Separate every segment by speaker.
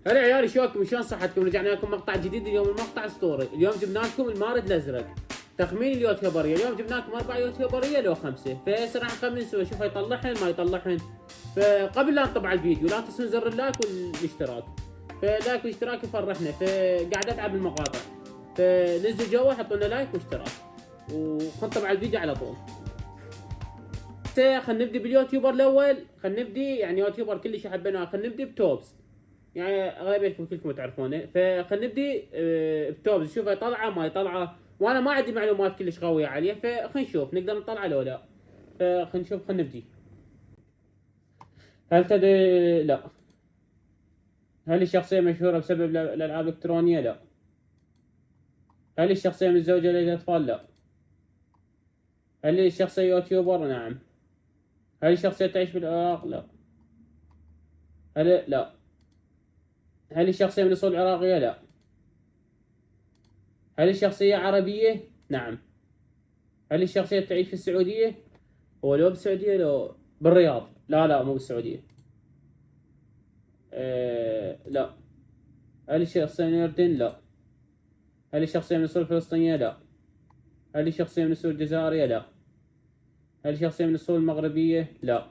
Speaker 1: هلا عيالي شلونكم؟ شلون صحتكم؟ رجعنا لكم مقطع جديد اليوم، المقطع اسطوري. اليوم جبنا لكم المارد الازرق، تخمين اليوتيوبريه. اليوم جبنا لكم 4 يوتيوبريه لو 5، فهسه راح نخمن سوا، شوف يطلعهن ما يطلعهن. فقبل لا نطبع الفيديو لا تنسون زر اللايك والاشتراك، فلايك واشتراك يفرحنا. فقاعد اتعب المقاطع، فنزلوا جوا حطوا لنا لايك واشتراك وخلنا نطبع الفيديو على طول. خلينا نبدي باليوتيوبر الاول. خلينا نبدي يعني يوتيوبر كلش حبيناه. خلينا نبدي بتوبز، يعني اغلبيتكم كلكم تعرفونه. فخلينا نبدي بتوبز، شوف طلعه ما يطلعه، وانا ما عندي معلومات كلش قويه عليه، فخلينا نشوف نقدر نطلعه لو لا. فخلينا نشوف. خلينا نبدي. هل تدري؟ لا. هل الشخصيه مشهوره بسبب الالعاب الالكترونيه؟ لا. هل الشخصيه متزوجه لديها اطفال؟ لا. هل الشخصيه يوتيوبر؟ نعم. هل الشخصيه تعيش بالعراق؟ لا. لا. هل الشخصيه من اصول عراقيه؟ لا. هل الشخصيه عربيه؟ نعم. هل الشخصيه تعيش في السعوديه؟ هو لو بالسعوديه لو بالرياض. لا مو بالسعوديه. لا. هل الشخصيه من الاردن؟ لا. هل الشخصيه من اصول فلسطينيه؟ لا. هل الشخصيه من اصول الجزائريه؟ لا. هل الشخصيه من اصول المغربيه؟ لا.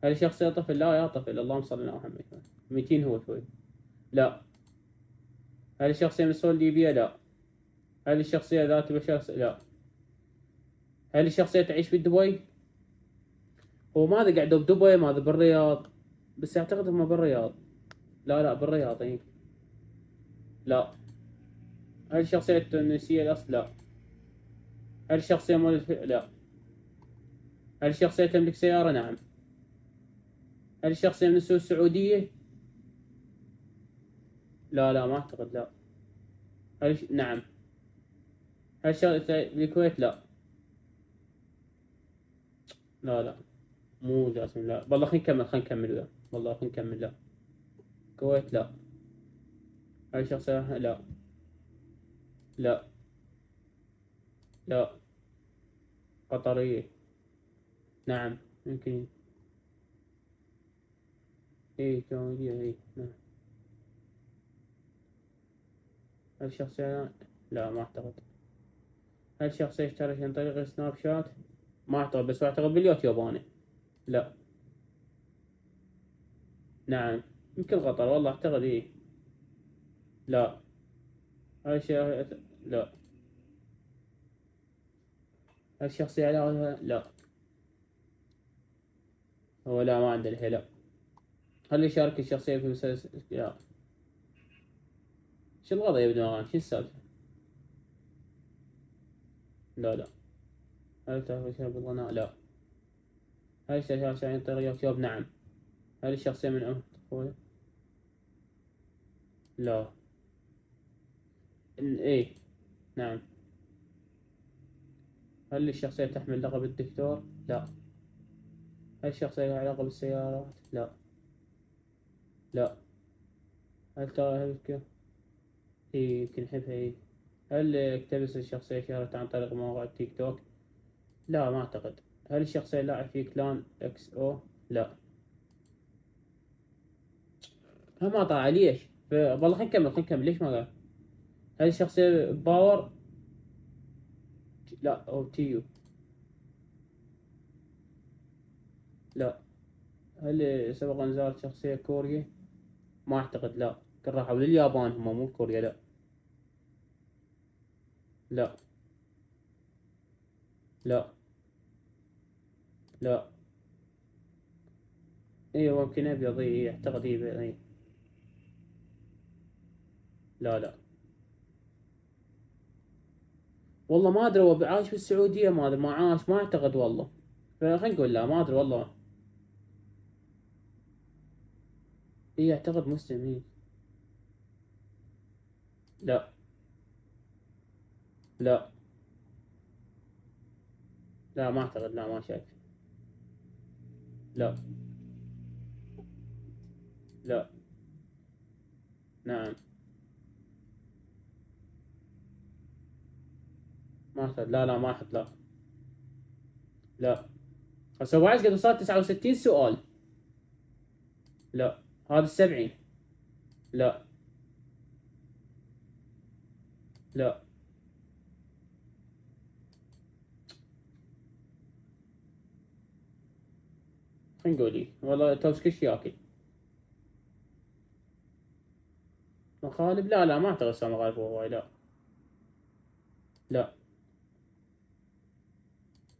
Speaker 1: هل الشخصيه طفل؟ لا يا طفل، اللهم صل على محمد. 200 هو شوي. لا. هل الشخصيه من اصول ليبيا؟ لا. هل الشخصيه ذات بشر؟ لا. هل الشخصيه تعيش في دبي؟ هو ماذا قاعدوا بدبي، ماذا بالرياض، بس اعتقد هم بالرياض. لا بالرياض اي. لا. هل الشخصيه التونسيه الاصل؟ لا. هل الشخصيه لا. هل الشخصيه تملك سياره؟ نعم. هل الشخصيه من السوق السعوديه؟ لا ما اعتقد. لا. نعم. هل الشخصيه بالكويت؟ لا. لا مو جاسم. لا والله. خلينا نكمل وياه. والله خلينا نكمل. لا. الكويت؟ لا. هل الشخصيه؟ لا. لا. لا. قطريه؟ نعم. يمكن. ايه كوميدية ايه. نعم. هل الشخصية؟ لا ما اعتقد. هل الشخصية اشترت عن طريق سناب شات؟ ما اعتقد، بس اعتقد باليوتيوب انا. لا. نعم. يمكن قطر، والله اعتقد ايه. لا. هل الشخصية؟ لا. هل الشخصية على؟ لا. هو لا ما عنده الحين. لا. هل يشارك الشخصية في مسلسل؟ لا. شو الوضع يا ابن عم؟ شو السالفة؟ لا. هل تعرف شيء بالغناء؟ لا. هل الشخصية عن طريق يوتيوب؟ نعم. هل الشخصية من عمر الطفولة؟ لا. ايه. نعم. هل الشخصية تحمل لقب الدكتور؟ لا. هل الشخصية لها علاقة بالسيارات؟ لا. لا. هل ترى إيه يمكن نحبها إيه. هل اقتبس الشخصية شهرة عن طريق مواقع التيك توك؟ لا ما أعتقد. هل الشخصية لاعب في كلان اكس او؟ لا. ما طلع ليش. والله خلينا نكمل ليش ما قال. هل الشخصية باور؟ لا. او تيو؟ لا. هل سبق أن زارت شخصية كوريا؟ ما أعتقد. لا. كان راحوا لليابان هم، مو كوريا. لا. لا. لا. لا. ايوه ممكن ابيض. اعتقد اي. لا. والله ما ادري، هو عايش في السعودية، ما ادري ما عاش، ما اعتقد والله. فخلينا نقول لا، ما ادري والله. اي اعتقد مسلم اي. لا. لا. لا ما اعتقد. لا ما شايف. لا. لا. نعم. ما اعتقد. لا ما احط. لا. لا. هسه ابو عايش قد وصلت 69 سؤال. لا. هذا 70. لا. لا. خلينا نقولي والله توسكش ياكل. مخالب، لا لا، ما اعتقد اسامه غالب هواي، لا. لا.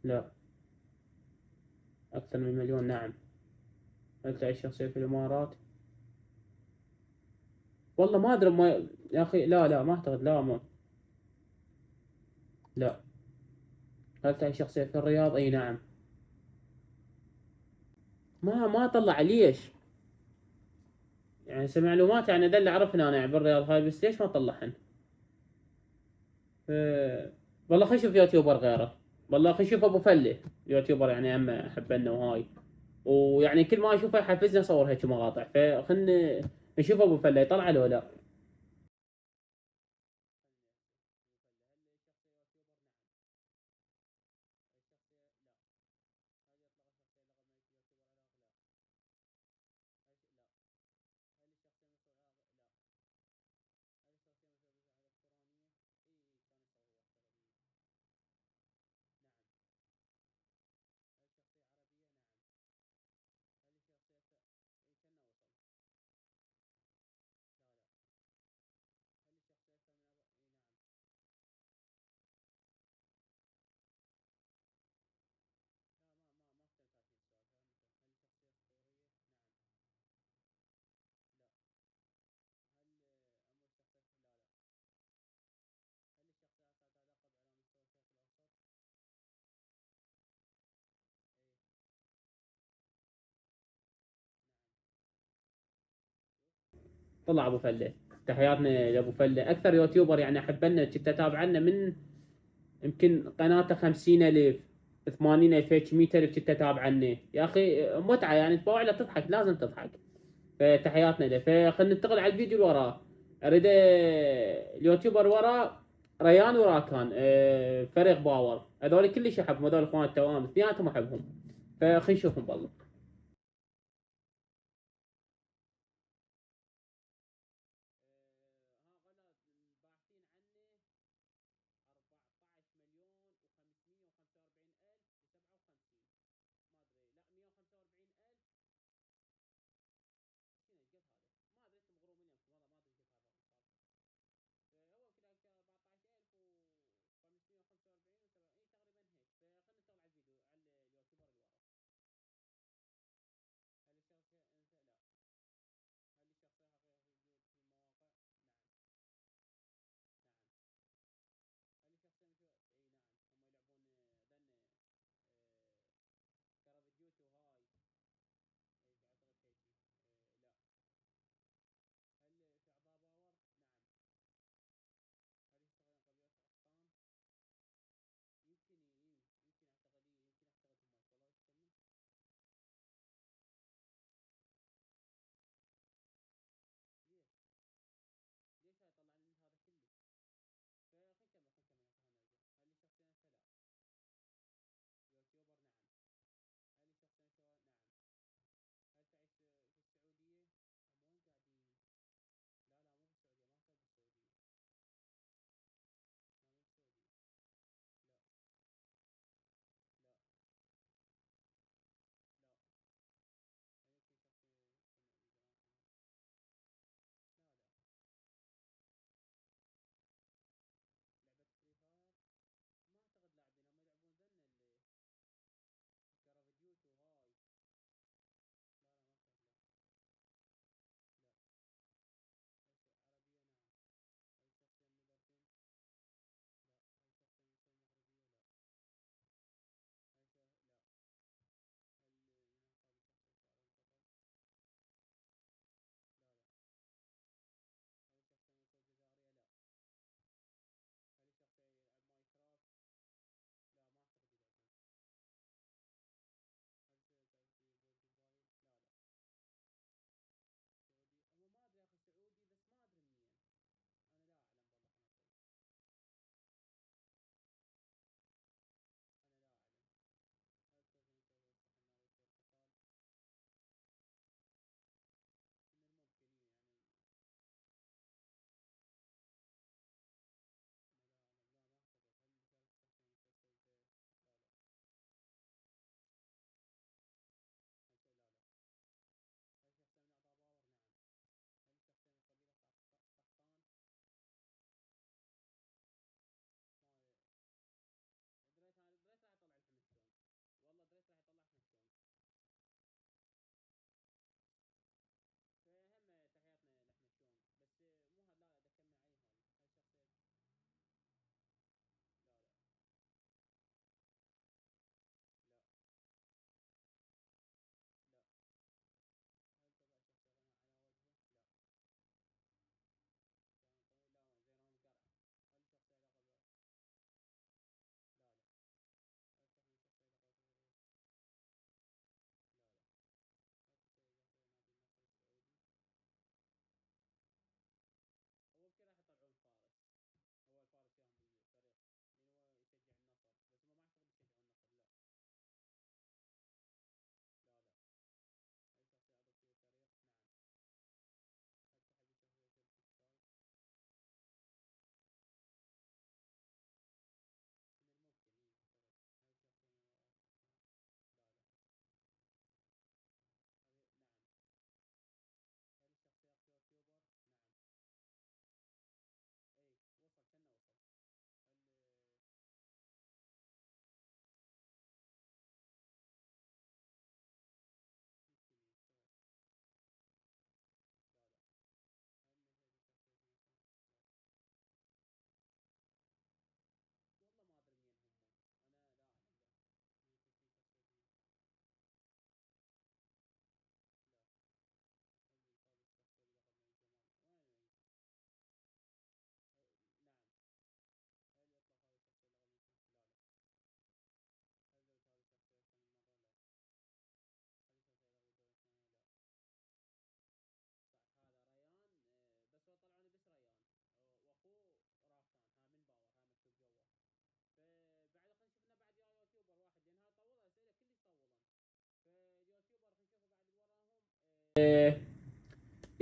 Speaker 1: لا. اكثر من مليون، نعم. هل تعيش شخصية في الامارات؟ والله ما ادري، ما يا اخي، لا لا ما اعتقد، لا ما. لا. هل تعيش شخصية في الرياض؟ اي نعم. ما طلع ليش؟ يعني معلومات، يعني ده اللي عرفنا انا يعني بالرياض هاي، بس ليش ما طلعهن؟ والله خلينا نشوف يوتيوبر غيره. والله خلينا نشوف ابو فله. يوتيوبر يعني اما احبنا وهاي، ويعني كل ما اشوفه يحفزني اصور هيك مقاطع، فخلنا نشوف ابو فله يطلع له ولا لا. طلع ابو فله. تحياتنا لابو فله، اكثر يوتيوبر يعني احبنا، كنت اتابعنا من يمكن قناته 50,000، 80,000، هيك 100,000 كنت اتابعنا يا اخي. متعه يعني، تطلع له تضحك، لازم تضحك. فتحياتنا له. فخلنا ننتقل على الفيديو اللي وراه. اريد اليوتيوبر وراه ريان وراكان، فريق باور، هذول كلش احبهم، هذول اخوان التوام اثنيناتهم احبهم. فخلينا نشوفهم والله.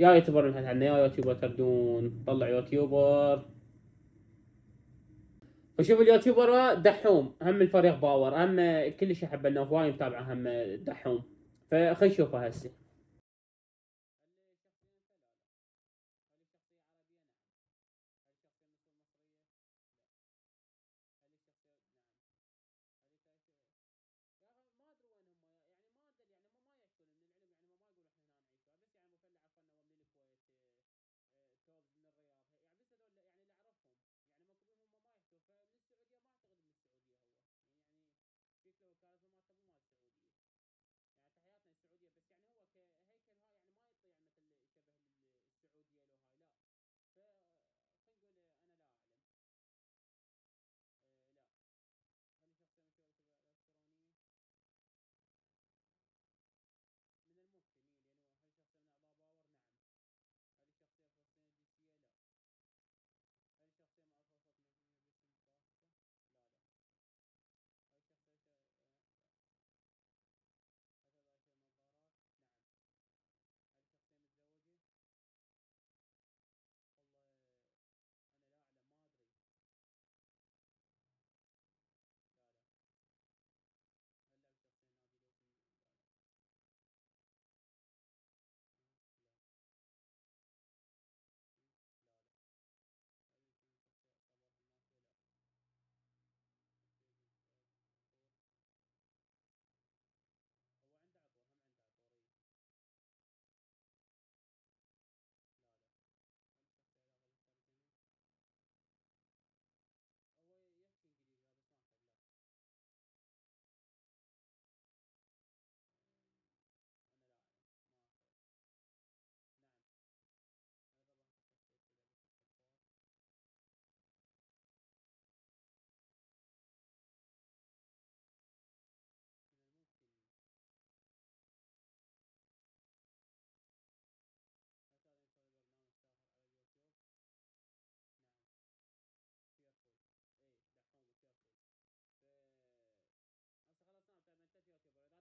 Speaker 1: يا يوتيوبر نبحث عنه، يا يوتيوبر تردون، طلع يوتيوبر. فشوف اليوتيوبر دحوم، هم الفريق باور، هم كلش يحب انه هواي متابعه، هم دحوم. فخل نشوفه هسه.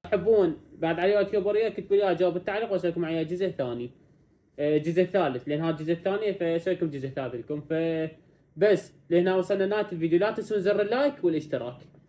Speaker 1: تحبون بعد على اليوتيوبرية كتبوا لي اجاوب التعليق واسويكم عليها جزء ثاني، جزء ثالث، لان هذا الجزء الثاني فاسويكم جزء ثالث لكم. فبس لهنا وصلنا نهاية الفيديو، لا تنسون زر اللايك والاشتراك.